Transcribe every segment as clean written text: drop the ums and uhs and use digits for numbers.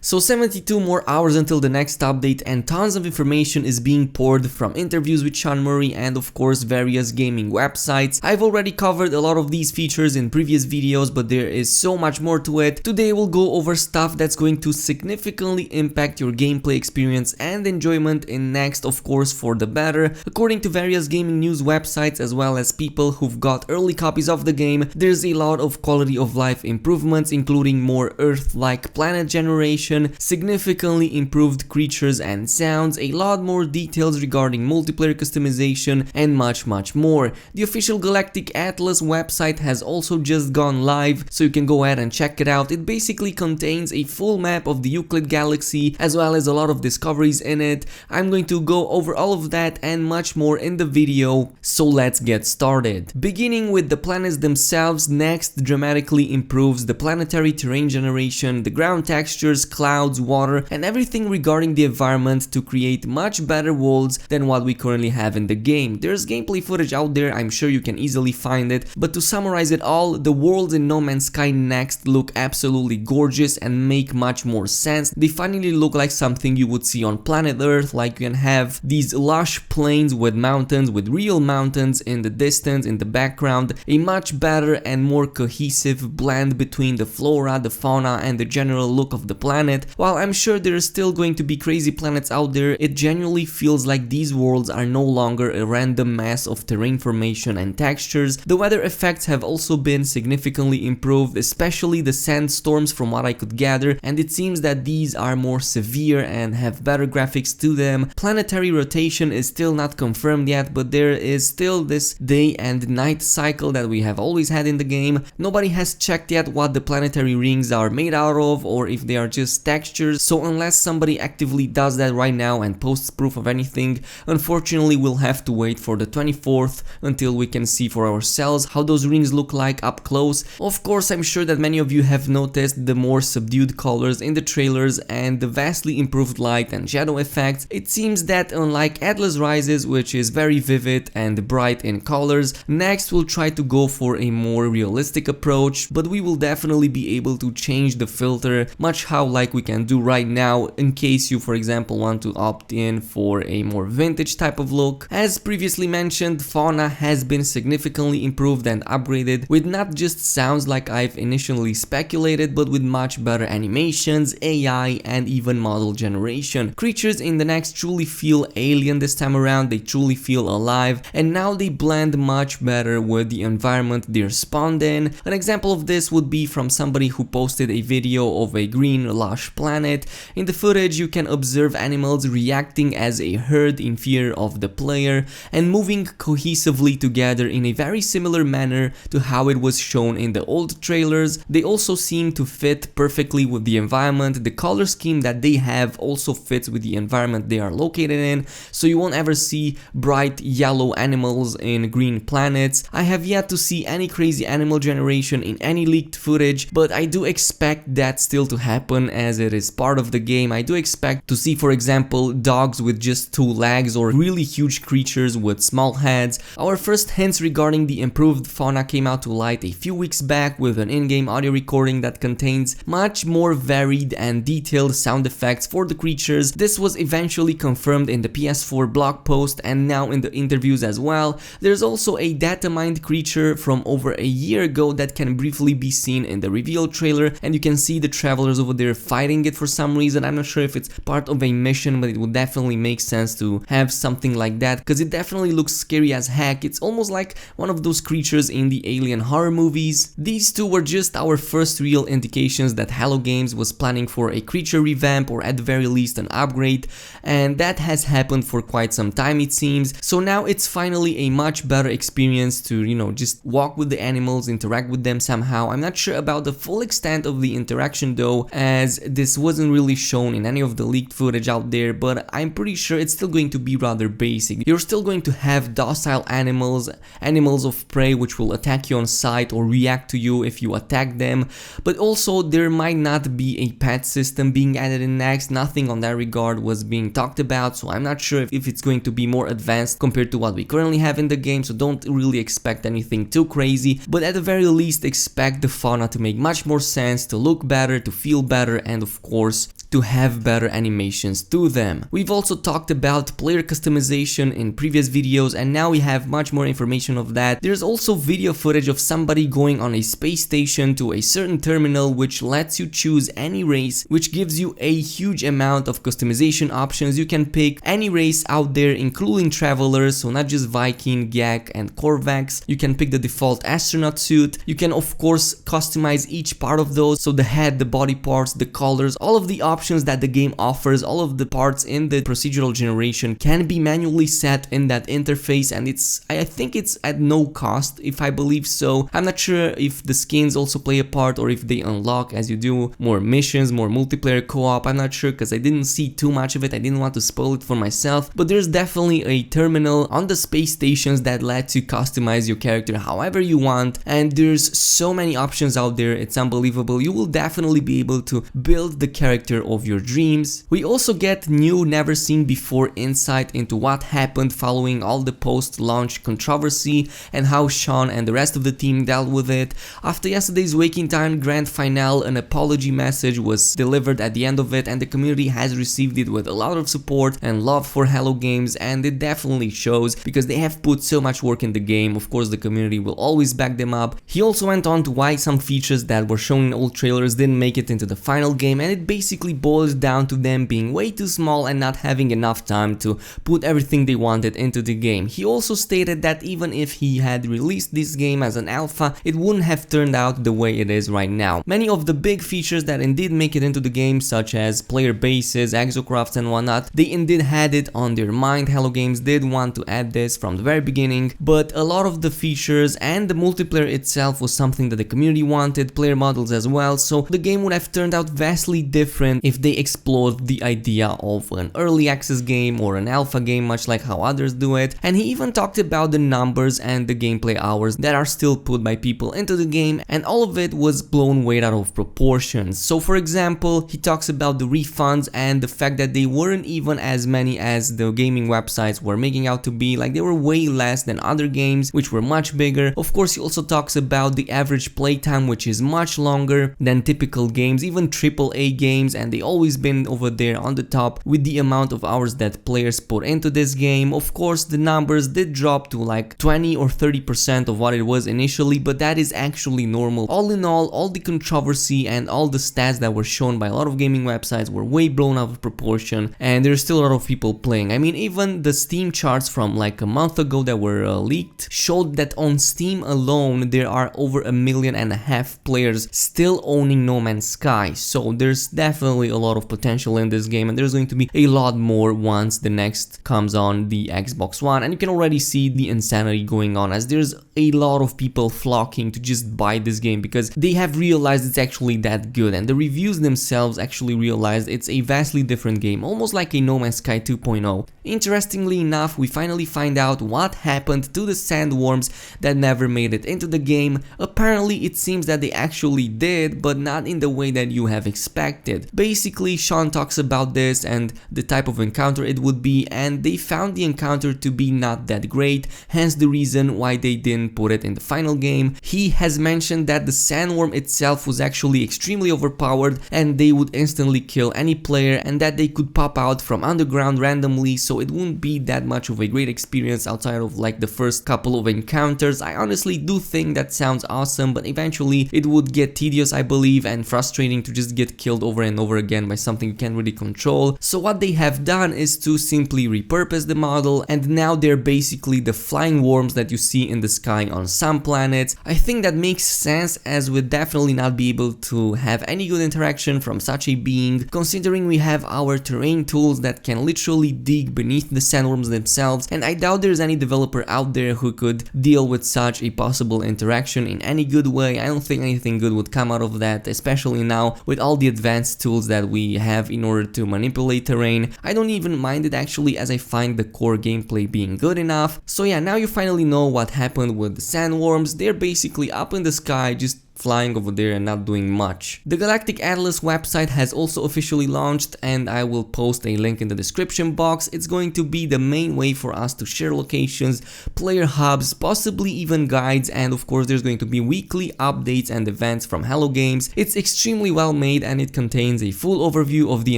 So 72 more hours until the next update, and tons of information is being poured from interviews with Sean Murray and of course various gaming websites. I've already covered a lot of these features in previous videos, but there is so much more to it. Today we'll go over stuff that's going to significantly impact your gameplay experience and enjoyment in next, of course for the better. According to various gaming news websites as well as people who've got early copies of the game, there's a lot of quality of life improvements, including more Earth-like planet generation, significantly improved creatures and sounds, a lot more details regarding multiplayer customization, and much more. The official Galactic Atlas website has also just gone live, so you can go ahead and check it out. It basically contains a full map of the Euclid galaxy as well as a lot of discoveries in it. I'm going to go over all of that and much more in the video, so let's get started. Beginning with the planets themselves, Next dramatically improves the planetary terrain generation, the ground textures, clouds, water, and everything regarding the environment to create much better worlds than what we currently have in the game. There's gameplay footage out there, I'm sure you can easily find it, but to summarize it all, the worlds in No Man's Sky Next look absolutely gorgeous and make much more sense. They finally look like something you would see on planet Earth, like you can have these lush plains with mountains, with real mountains in the distance, in the background, a much better and more cohesive blend between the flora, the fauna, and the general look of the planet. While I'm sure there are still going to be crazy planets out there, it genuinely feels like these worlds are no longer a random mass of terrain formation and textures. The weather effects have also been significantly improved, especially the sandstorms from what I could gather, and it seems that these are more severe and have better graphics to them. Planetary rotation is still not confirmed yet, but there is still this day and night cycle that we have always had in the game. Nobody has checked yet what the planetary rings are made out of or if they are just textures, so unless somebody actively does that right now and posts proof of anything, unfortunately we'll have to wait for the 24th until we can see for ourselves how those rings look like up close. Of course, I'm sure that many of you have noticed the more subdued colors in the trailers and the vastly improved light and shadow effects. It seems that unlike Atlas Rises, which is very vivid and bright in colors, Next will try to go for a more realistic approach, but we will definitely be able to change the filter, much how like we can do right now, in case you for example want to opt in for a more vintage type of look. As previously mentioned, Fauna has been significantly improved and upgraded with not just sounds like I've initially speculated, but with much better animations, AI, and even model generation. Creatures in the Next truly feel alien this time around, they truly feel alive, and now they blend much better with the environment they're spawned in. An example of this would be from somebody who posted a video of a green lush planet. In the footage you can observe animals reacting as a herd in fear of the player and moving cohesively together in a very similar manner to how it was shown in the old trailers. They also seem to fit perfectly with the environment. The color scheme that they have also fits with the environment they are located in, so you won't ever see bright yellow animals in green planets. I have yet to see any crazy animal generation in any leaked footage, but I do expect that still to happen as it is part of the game. I do expect to see, for example, dogs with just 2 legs or really huge creatures with small heads. Our first hints regarding the improved fauna came out to light a few weeks back with an in-game audio recording that contains much more varied and detailed sound effects for the creatures. This was eventually confirmed in the PS4 blog post and now in the interviews as well. There's also a data mined creature from over a year ago that can briefly be seen in the reveal trailer, and you can see the travelers over there fighting it for some reason. I'm not sure if it's part of a mission, but it would definitely make sense to have something like that because it definitely looks scary as heck. It's almost like one of those creatures in the alien horror movies. These two were just our first real indications that Hello Games was planning for a creature revamp or at the very least an upgrade, and that has happened for quite some time it seems. So now it's finally a much better experience to, you know, just walk with the animals, interact with them somehow. I'm not sure about the full extent of the interaction though, as this wasn't really shown in any of the leaked footage out there, but I'm pretty sure it's still going to be rather basic. You're still going to have docile animals, animals of prey which will attack you on sight or react to you if you attack them, but also there might not be a pet system being added in Next. Nothing on that regard was being talked about, so I'm not sure if it's going to be more advanced compared to what we currently have in the game, so don't really expect anything too crazy, but at the very least expect the fauna to make much more sense, to look better, to feel better, and of course to have better animations to them. We've also talked about player customization in previous videos, and now we have much more information of that. There's also video footage of somebody going on a space station to a certain terminal which lets you choose any race, which gives you a huge amount of customization options. You can pick any race out there, including travelers, so not just Viking, Yak and Korvax. You can pick the default astronaut suit. You can of course customize each part of those, so the head, the body parts, the colors, all of the options that the game offers, all of the parts in the procedural generation can be manually set in that interface, and I think it's at no cost, if I believe so. I'm not sure if the skins also play a part or if they unlock as you do more missions, more multiplayer co-op. I'm not sure because I didn't see too much of it. I didn't want to spoil it for myself, but there's definitely a terminal on the space stations that lets you customize your character however you want, and there's so many options out there. It's unbelievable. You will definitely be able to build the character of your dreams. We also get new, never seen before insight into what happened following all the post-launch controversy and how Sean and the rest of the team dealt with it. After yesterday's Waking Time Grand Finale, an apology message was delivered at the end of it, and the community has received it with a lot of support and love for Hello Games, and it definitely shows because they have put so much work in the game. Of course, the community will always back them up. He also went on to why some features that were shown in old trailers didn't make it into the final game, and it basically boils down to them being way too small and not having enough time to put everything they wanted into the game. He also stated that even if he had released this game as an alpha, it wouldn't have turned out the way it is right now. Many of the big features that indeed make it into the game, such as player bases, exocrafts and whatnot, they indeed had it on their mind. Hello Games did want to add this from the very beginning, but a lot of the features and the multiplayer itself was something that the community wanted, player models as well, so the game would have turned out vastly different if they explored the idea of an early access game or an alpha game, much like how others do it. And he even talked about the numbers and the gameplay hours that are still put by people into the game, and all of it was blown way out of proportions. So for example, he talks about the refunds and the fact that they weren't even as many as the gaming websites were making out to be, like they were way less than other games which were much bigger. Of course, he also talks about the average playtime, which is much longer than typical games, even AAA games, and they always been over there on the top with the amount of hours that players put into this game. Of course, the numbers did drop to like 20 or 30% of what it was initially, but that is actually normal. All in all the controversy and all the stats that were shown by a lot of gaming websites were way blown out of proportion, and there's still a lot of people playing. I mean, even the Steam charts from like a month ago that were leaked showed that on Steam alone there are over 1.5 million players still owning No Man's Sky, so there's definitely a lot of potential in this game, and there's going to be a lot more once the next comes on the Xbox One. And you can already see the insanity going on, as there's a lot of people flocking to just buy this game because they have realized it's actually that good, and the reviews themselves actually realized it's a vastly different game, almost like a No Man's Sky 2.0. Interestingly enough, we finally find out what happened to the sandworms that never made it into the game. Apparently it seems that they actually did, but not in the way that you have expected. Basically, Sean talks about this and the type of encounter it would be, and they found the encounter to be not that great, hence the reason why they didn't put it in the final game. He has mentioned that the sandworm itself was actually extremely overpowered and they would instantly kill any player, and that they could pop out from underground randomly, so it wouldn't be that much of a great experience outside of like the first couple of encounters. I honestly do think that sounds awesome, but eventually it would get tedious, I believe, and frustrating to just get killed over and over again by something you can't really control. So what they have done is to simply repurpose the model, and now they're basically the flying worms that you see in the sky on some planets. I think that makes sense, as we'd definitely not be able to have any good interaction from such a being, considering we have our terrain tools that can literally dig beneath the sandworms themselves, and I doubt there's any developer out there who could deal with such a possible interaction in any good way. I don't think anything good would come out of that, especially now with all the advanced tools that we have in order to manipulate terrain. I don't even mind it actually, as I find the core gameplay being good enough. So yeah, now you finally know what happened with the sandworms. They're basically up in the sky, just flying over there and not doing much. The Galactic Atlas website has also officially launched, and I will post a link in the description box. It's going to be the main way for us to share locations, player hubs, possibly even guides, and of course there's going to be weekly updates and events from Hello Games. It's extremely well made and it contains a full overview of the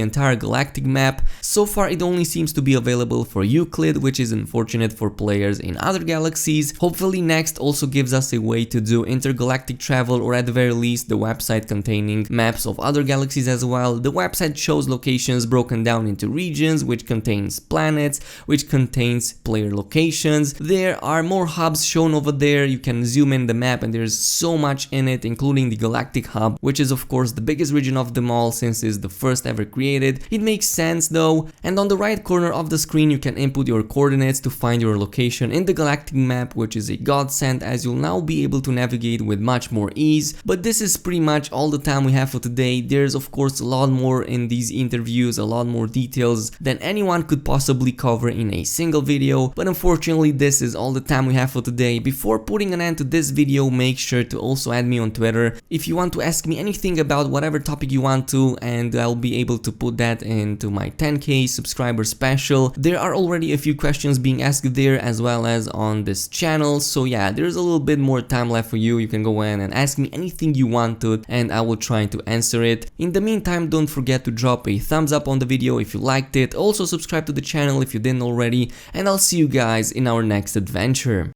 entire Galactic map. So far it only seems to be available for Euclid, which is unfortunate for players in other galaxies. Hopefully next also gives us a way to do intergalactic travel, or at the very least the website containing maps of other galaxies as well. The website shows locations broken down into regions, which contains planets, which contains player locations. There are more hubs shown over there. You can zoom in the map and there's so much in it, including the Galactic hub, which is of course the biggest region of them all since it's the first ever created. It makes sense though. And on the right corner of the screen you can input your coordinates to find your location in the Galactic map, which is a godsend as you'll now be able to navigate with much more ease. But this is pretty much all the time we have for today. There's of course a lot more in these interviews, a lot more details than anyone could possibly cover in a single video, but unfortunately this is all the time we have for today. Before putting an end to this video, make sure to also add me on Twitter if you want to ask me anything about whatever topic you want to, and I'll be able to put that into my 10k subscriber special. There are already a few questions being asked there as well as on this channel, so yeah, there's a little bit more time left for you. You can go in and ask me anything you want to and I will try to answer it. In the meantime, don't forget to drop a thumbs up on the video if you liked it, also subscribe to the channel if you didn't already, and I'll see you guys in our next adventure.